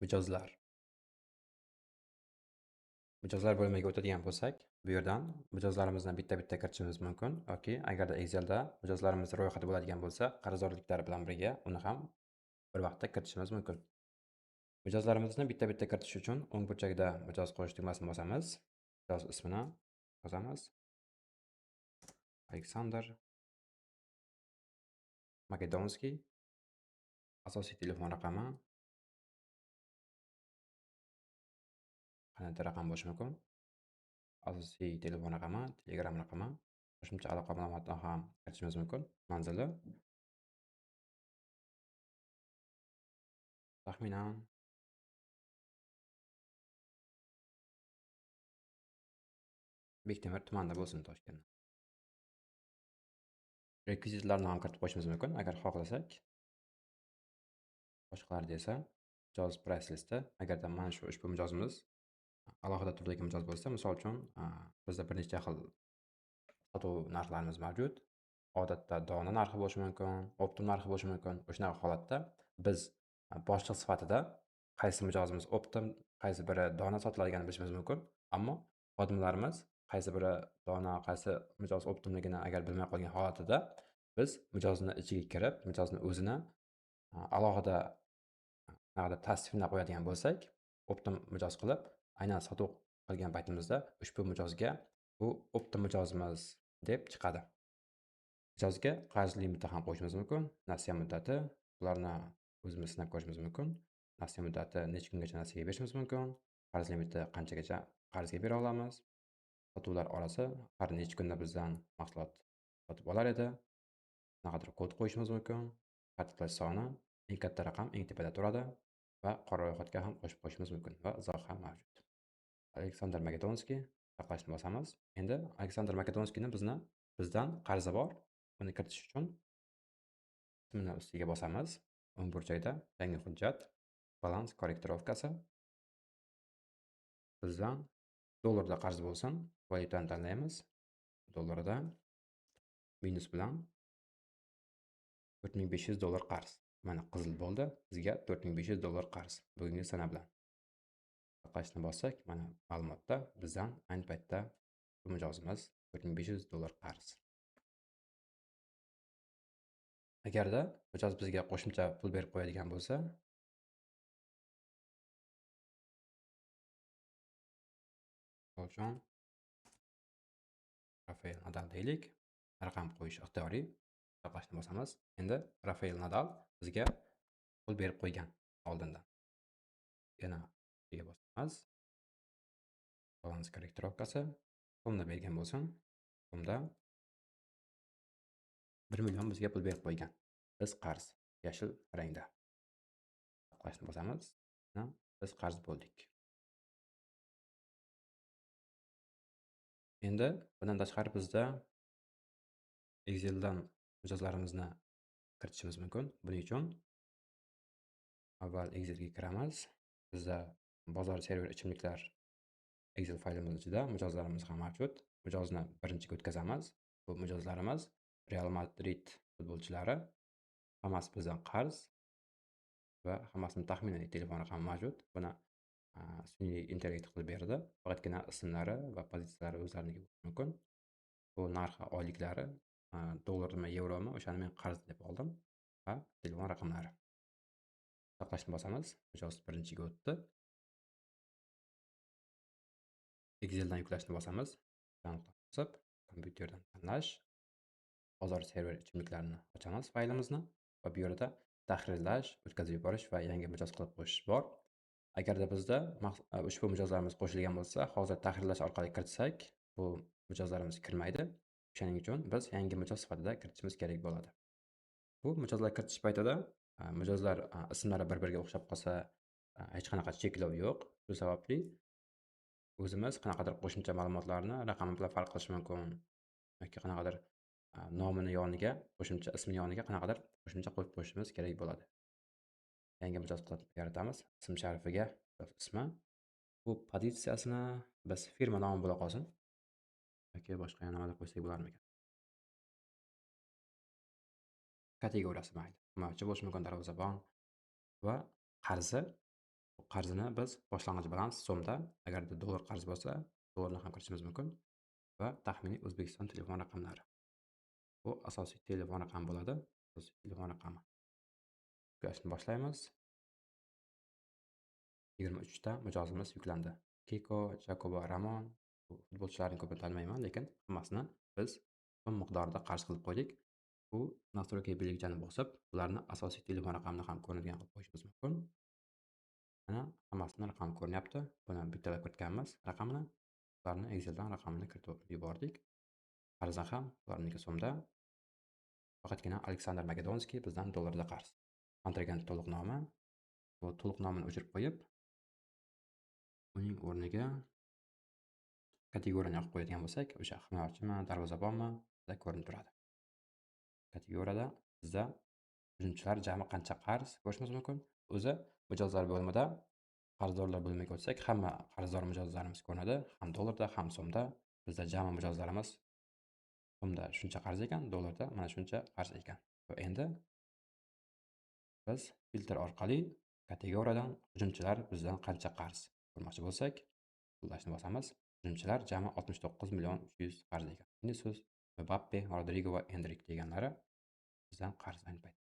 Mijozlar. Mijozlar bo'limiga o'tadigan bo'lsak, bu yerdan mijozlarimizni bitta-bitta kiritishimiz mumkin yoki agarda Excelda mijozlarimiz ro'yxati bo'ladigan bo'lsa, qarzdorliklari bilan birga uni ham bir vaqtda kiritishimiz mumkin. Mijozlarimizni bitta-bitta kiritish uchun o'ng burchagida mijoz qo'yish tugmasini bosamiz. Mijoz ismini yozamiz. Aleksandr Makedonskiy. Asosiy telefon raqami qanday raqam bo'lishi mumkin? Asosiy telefon raqami, Telegram raqami, qo'shimcha aloqa ma'lumotini ham kiritishimiz mumkin. Manzili taxminan Bektemir tumanida bo'lsin, Toshkentda. Rekvizitlarni ham kiritib qo'yishimiz mumkin agar xohlasak. Boshqalarda esa mijoz price listi. Agarda mana ushbu mijozimiz alohida turdagi mijoz bo'lsa, misol uchun, bizda bir nechta xil sotuv narxlarimiz mavjud. Odatda dona narxi bo'lishi mumkin, optim narxi bo'lishi mumkin. O'shanaqa holatda biz boshliq sifatida qaysi mijozimiz optim, qaysi biri dona sotiladiganini bilishimiz mumkin. Ammo xodimlarimiz qaysi biri dona, qaysi mijoz optimligini agar bilmay qolgan holatida biz mijozni ichiga kirib, mijozni o'zini alohida tasniflab qo'yadigan bo'lsak, optim mijoz qilib, aynan sotuv qilgan paytimizda ushbu mijozga bu optim mijozimiz deb chiqadi. Mijozga qarz limiti ham qo'yishimiz mumkin. Nasiya muddati, bularni o'zimiz sinab ko'rishimiz mumkin. Nasiya muddati necha kungacha nasiyaga berishimiz mumkin. Qarz limiti qanchagacha qarzga bera olamiz. Sotuvlar orasi har necha kunda bizdan mahsulot sotib olar edi. Qanaqadir kod qo'yishimiz mumkin. Kartochka soni eng katta raqam eng tepada turadi va qora ro'yxatga ham qo'shib qo'yishimiz mumkin va izoh ham mavjud. Aleksandr Makedonskiy saqlashni bosamiz. Endi Aleksandr Makedonskiyni bizdan qarzi bor. Buni kiritish uchun ismini ustiga bosamiz. O'ng burchakda yangi hujjat, balans korrektirovkasi. Bizdan dollarda qarz bo'lsin, valyutani tanlaymiz. Dollarda minus bilan $4500 qarz. Mana qizil bo'ldi. Bizga $4500 qarz bugungi sana bilan. Saqlashni bossak, mana ma'lumotda bizdan ayni paytda bu mijozimiz $4500 qarz. Agarda mijoz bizga qo'shimcha pul berib qo'yadigan bo'lsa, misol uchun Rafael Nadal deylik, raqam qo'yish ixtiyoriy. Saqlashni bosamiz. Endi Rafael Nadal bizga pul berib qo'ygan oldindan. Yana ustiga bosamiz. Balans korrektirovkasi so'mda bergan bo'lsin. So'mda 1 million bizga pul berib qo'ygan. Biz qarz yashil rangda. Saqlashni bosamiz. Biz qarz bo'ldik. Endi bundan tashqari bizda Exceldan mijozlarimizni kiritishimiz mumkin. Buning uchun avval Excelga kiramiz. Bizda bozor server ichimliklar Excel faylimiz ichida mijozlarimiz ham mavjud. Mijozni birinchiga o'tkazamiz. Bu mijozlarimiz Real Madrid futbolchilari. Hammasi bizdan qarz va hammasini taxminiy telefon raqami mavjud. Buni sun'iy intellekt qilib berdi. Faqatgina ismlari va pozitsiyalari o'zlariniki bo'lishi mumkin. Bu narxi oyliklari dollarmi, yevromi, o'shani men qarz deb oldim va telefon raqamlari. Saqlashni bosamiz. Mijoz birinchiga o'tdi. Exceldan yuklashni bosamiz. Bosib, kompyuterdan tanlash. Bozor server ichimliklarini ochamiz faylimizni va bu yerda tahrirlash, o'tkazib yuborish va yangi mijoz qilib qo'shish bor. Agarda bizda ushbu mijozlarimiz qo'shilgan bo'lsa, hozir tahrirlash orqali kiritsak, bu mijozlarimiz kirmaydi. Shuning uchun biz yangi mijoz sifatida kiritishimiz kerak bo'ladi. Bu mijozlar kiritish paytida mijozlar ismlari bir-biriga o'xshab qolsa, hech qanaqa cheklov yo'q. Shu sababli o'zimiz qanaqadir qo'shimcha ma'lumotlarni raqami bilan farq qilish mumkin yoki qanaqadir nomini yoniga, qo'shimcha ismi yoniga qanaqadir qo'shimcha qo'yib qo'yishimiz kerak bo'ladi. Yangi mijoz qilib yaratamiz. Ism sharifiga ismi. Bu pozitsiyasini biz firma nomi bo'la qolsin yoki boshqa yana nimadir qo'ysak bo'larmikan? Kategoriyasi mayli. Himoyachi bo'lishi mumkin, darvozabon va qarzi. qarzini biz boshlang'ich balans so'mda, agarda dollar qarz bo'lsa, dollarni ham kiritishimiz mumkin va taxminiy O'zbekiston telefon raqamlari. Bu asosiy telefon raqami bo'ladi. Asosiy telefon raqami. Yuklashni boshlaymiz. 23 ta mijozimiz yuklandi. Kiko, Jakobo, Ramon bu futbolchilarni ko'pini tanimayman, lekin hammasini biz so'm miqdorida qarz qilib qo'ydik. Bu nastroykaga belgijani bosib, ularni asosiy telefon raqamini ham ko'rinadigan qilib qo'yishimiz mumkin. Mana hammasini raqami ko'rinyapti. Buni bittalab kiritganmiz raqamini. Ularni Exceldan raqamini kiritib yubordik. Qarzni ham ularniki so'mda. Faqatgina Aleksandr Makedonskiy bizdan dollarda qarz. Kontragent to'liq nomi. Bu to'liq nomini o'chirib qo'yib, uning o'rniga kategoriyani yoqib qo'yadigan bo'lsak, o'sha himoyachimi, darvozabonmi, bizda ko'rinib turadi. Kategoriyada bizda hujumchilar jami qancha qarz ko'rishimiz mumkin. O'zi mijozlar bo'limida qarzdorlar bo'limiga o'tsak, hamma qarzdor mijozlarimiz ko'rinadi, ham dollarda, ham so'mda. Bizda jami mijozlarimiz so'mda shuncha qarz ekan, dollarda mana shuncha qarz ekan. Va endi biz filtr orqali kategoriyadan hujumchilar bizdan qancha qarz ko'rmoqchi bo'lsak, qo'llashni bosamiz. Hujumchilar jami 69 million 300 qarz ekan. Vinisius, Mbappe, Rodrigo va Endrik deganlari bizdan qarz ayni paytda.